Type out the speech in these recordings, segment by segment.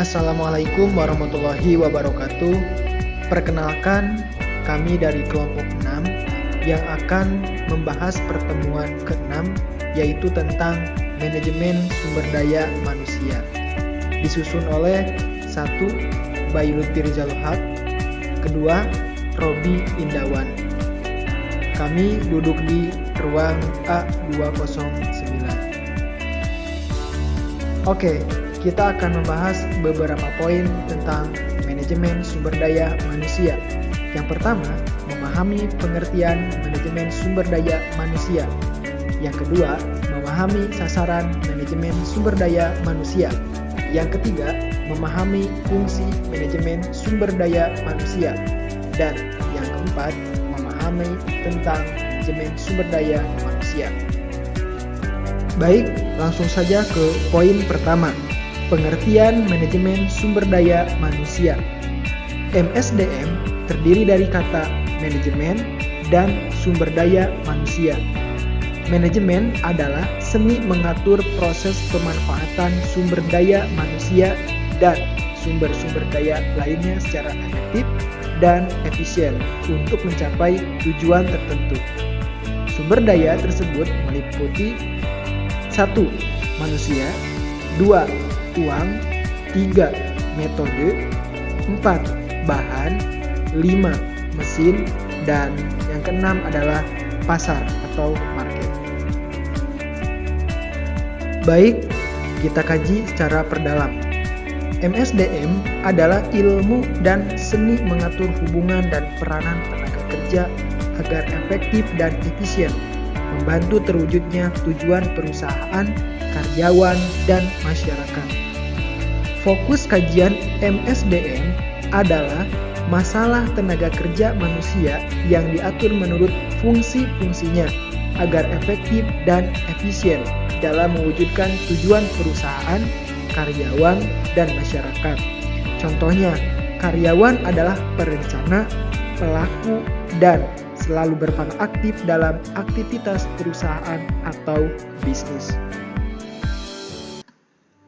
Assalamualaikum warahmatullahi wabarakatuh. Perkenalkan, kami dari kelompok 6 yang akan membahas pertemuan ke-6, yaitu tentang manajemen sumber daya manusia. Disusun oleh 1. Bayu Lutfi Rizal Haq, kedua Robi Indawan. Kami duduk di ruang A209. Oke, kita akan membahas beberapa poin tentang manajemen sumber daya manusia. Yang pertama, memahami pengertian manajemen sumber daya manusia. Yang kedua, memahami sasaran manajemen sumber daya manusia. Yang ketiga, memahami fungsi manajemen sumber daya manusia. Dan yang keempat, memahami tentang manajemen sumber daya manusia. Baik, langsung saja ke poin pertama. Pengertian manajemen sumber daya manusia. MSDM terdiri dari kata manajemen dan sumber daya manusia. Manajemen adalah seni mengatur proses pemanfaatan sumber daya manusia dan sumber-sumber daya lainnya secara efektif dan efisien untuk mencapai tujuan tertentu. Sumber daya tersebut meliputi 1. Manusia, 2. Uang, 3. Metode, 4. Bahan, 5. Mesin, dan yang keenam adalah pasar atau market. Baik, kita kaji secara perdalam. MSDM adalah ilmu dan seni mengatur hubungan dan peranan tenaga kerja agar efektif dan efisien, membantu terwujudnya tujuan perusahaan, karyawan, dan masyarakat. Fokus kajian MSDM adalah masalah tenaga kerja manusia yang diatur menurut fungsi-fungsinya agar efektif dan efisien dalam mewujudkan tujuan perusahaan, karyawan, dan masyarakat. Contohnya, karyawan adalah perencana, pelaku, dan selalu berperan aktif dalam aktivitas perusahaan atau bisnis.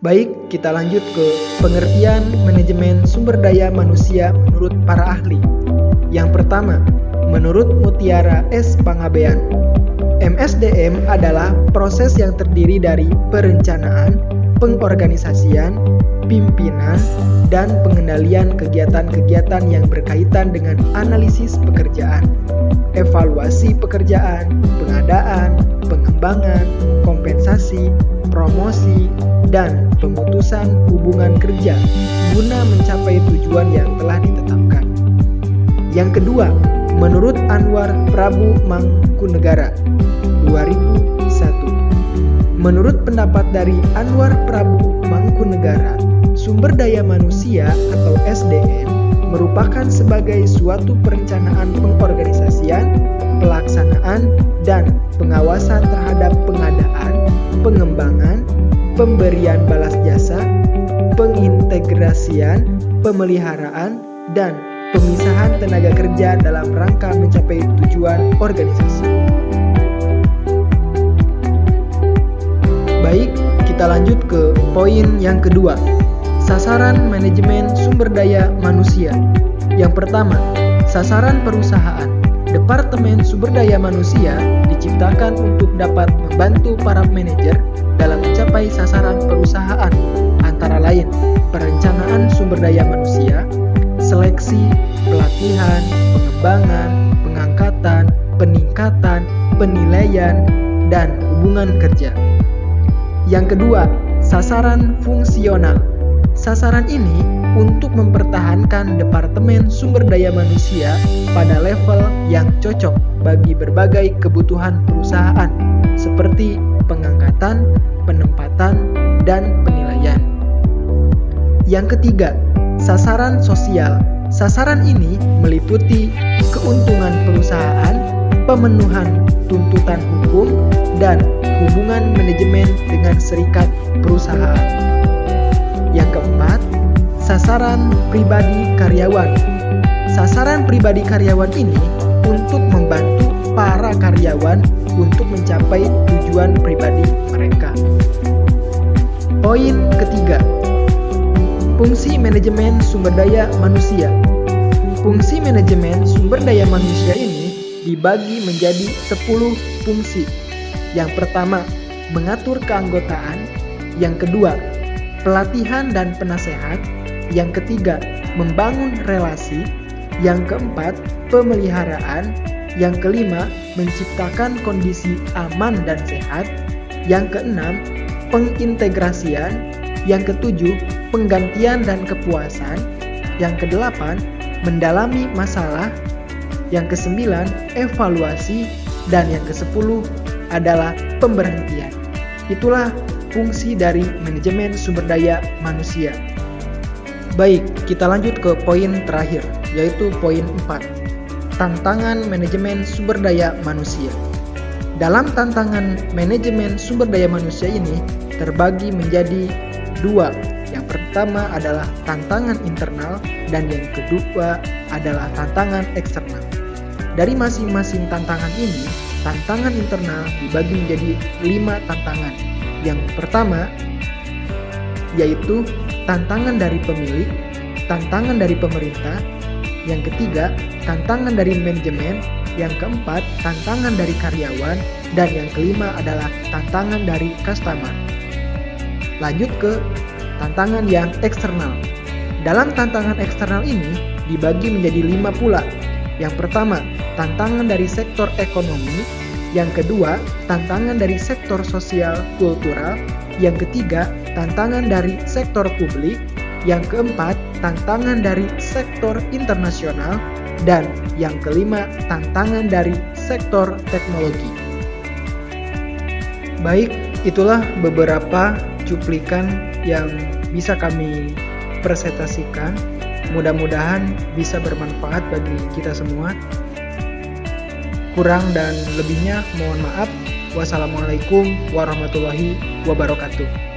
Baik, kita lanjut ke pengertian manajemen sumber daya manusia menurut para ahli. Yang pertama, menurut Mutiara S. Pangabean, MSDM adalah proses yang terdiri dari perencanaan, pengorganisasian, pimpinan, dan pengendalian kegiatan-kegiatan yang berkaitan dengan analisis pekerjaan, evaluasi pekerjaan, pengadaan, pengembangan, kompensasi, promosi, dan pemutusan hubungan kerja guna mencapai tujuan yang telah ditetapkan. Yang kedua, menurut Anwar Prabu Mangkunegara 2001. Menurut pendapat dari Anwar Prabu Mangkunegara, sumber daya manusia atau SDM merupakan sebagai suatu perencanaan pengorganisasian, pelaksanaan, dan pengawasan terhadap pengadaan, pengembangan, pemberian balas jasa, pengintegrasian, pemeliharaan, dan pemisahan tenaga kerja dalam rangka mencapai tujuan organisasi. Baik, kita lanjut ke poin yang kedua. Sasaran manajemen sumber daya manusia. Yang pertama, sasaran perusahaan. Departemen sumber daya manusia diciptakan untuk dapat membantu para manajer dalam mencapai sasaran perusahaan, antara lain perencanaan sumber daya manusia, seleksi, pelatihan, pengembangan, pengangkatan, peningkatan, penilaian, dan hubungan kerja. Yang kedua, sasaran fungsional. Sasaran ini untuk mempertahankan departemen sumber daya manusia pada level yang cocok bagi berbagai kebutuhan perusahaan seperti pengangkatan, penempatan, dan penilaian. Yang ketiga, sasaran sosial. Sasaran ini meliputi keuntungan perusahaan, pemenuhan tuntutan hukum, dan hubungan manajemen dengan serikat perusahaan. Yang keempat, sasaran pribadi karyawan. Sasaran pribadi karyawan ini untuk membantu para karyawan untuk mencapai tujuan pribadi mereka. Poin ketiga, Fungsi manajemen sumber daya manusia. Fungsi manajemen sumber daya manusia ini dibagi menjadi 10 fungsi. Yang pertama, mengatur keanggotaan. Yang kedua, pelatihan dan penasehat. Yang ketiga, membangun relasi. Yang keempat, pemeliharaan. Yang kelima, menciptakan kondisi aman dan sehat. Yang keenam, pengintegrasian. Yang ketujuh, penggantian dan kepuasan. Yang kedelapan, mendalami masalah. Yang kesembilan, evaluasi. Dan yang kesepuluh adalah pemberhentian. Itulah fungsi dari manajemen sumber daya manusia. Baik, kita lanjut ke poin terakhir, yaitu poin 4. Tantangan manajemen sumber daya manusia. Dalam tantangan manajemen sumber daya manusia ini terbagi menjadi 2. Yang pertama adalah tantangan internal dan yang kedua adalah tantangan eksternal. Dari masing-masing tantangan ini, tantangan internal dibagi menjadi 5 tantangan. Yang pertama yaitu tantangan dari pemilik, tantangan dari pemerintah. Yang ketiga, tantangan dari manajemen. Yang keempat, tantangan dari karyawan. Dan yang kelima adalah tantangan dari customer. Lanjut ke tantangan yang eksternal. Dalam tantangan eksternal ini dibagi menjadi 5 pula. Yang pertama, tantangan dari sektor ekonomi. Yang kedua, tantangan dari sektor sosial kultural. Yang ketiga, tantangan dari sektor publik. Yang keempat, tantangan dari sektor internasional. Dan yang kelima, tantangan dari sektor teknologi. Baik, itulah beberapa cuplikan yang bisa kami presentasikan. Mudah-mudahan bisa bermanfaat bagi kita semua. Kurang dan lebihnya mohon maaf. Wassalamualaikum warahmatullahi wabarakatuh.